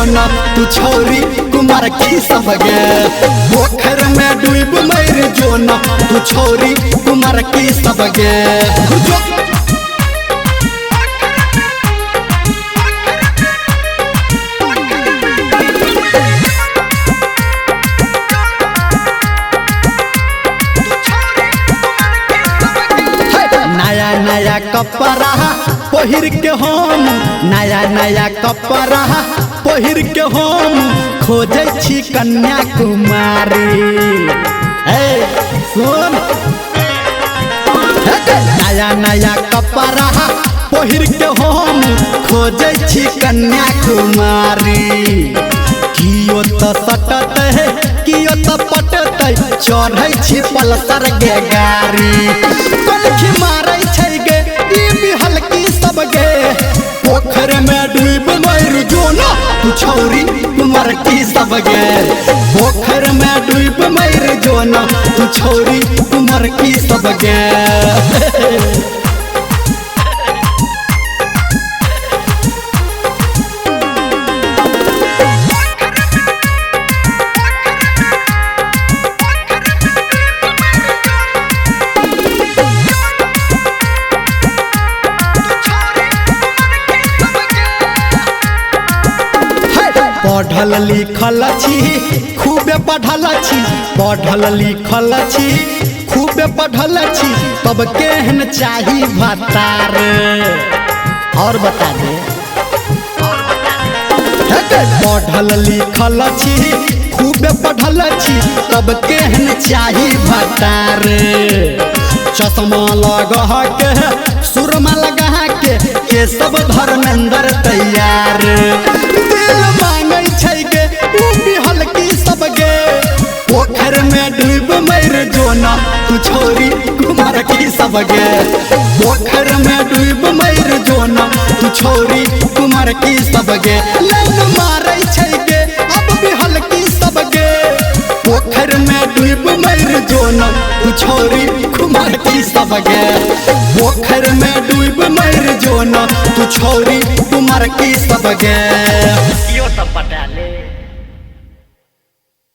जोन तू छोरी कुमार की सब गे पोखर में डूब मर जोन तू छोरी कुमार की सब गे नया नया कपड़ा पहिर के हम नया नया कपड़ा पहिर के हम खोजे छी कन्या कुमारी सुन नया नया कपड़ा पहिर के हम खोजे छी कन्या कुमारी कियो तो सटत है कियो तो पटत चढ़ै छी पल्सर गे गाड़ी कलखी मारै छै गे ई बिहल की सब गे पोखर में डूब मर जोना तू छोरी कुमार की सब गे पोखर में डूब मर जोना तू छोरी कुमार की सब गे पढ़ल लिखल छी खूबे पढ़ल छी पढ़ल लिखल छी खूबे पढ़ल छी तब केहन चाही भतार और बता दे पढ़ल लिखल छी खूबे पढ़ल छी तब केहन चाही भतार चश्मा लगा के सुरमा लगा के सब धर्मेंद्र तैयार दिल मांगे छै गे तू बिहल की सब गे पोखर में डूब मर जोना तू छोरी कुमार की सब गे पोखर में डूब मर जोना तू छोरी कुमार की सब गे लाइन मारै छै गे अब बिहल की सब गे पोखर में डूब मर जोना तू छोरी कुमार की सब गे पोखर में डूब मर जोना तू छोरी कुमार की सब गे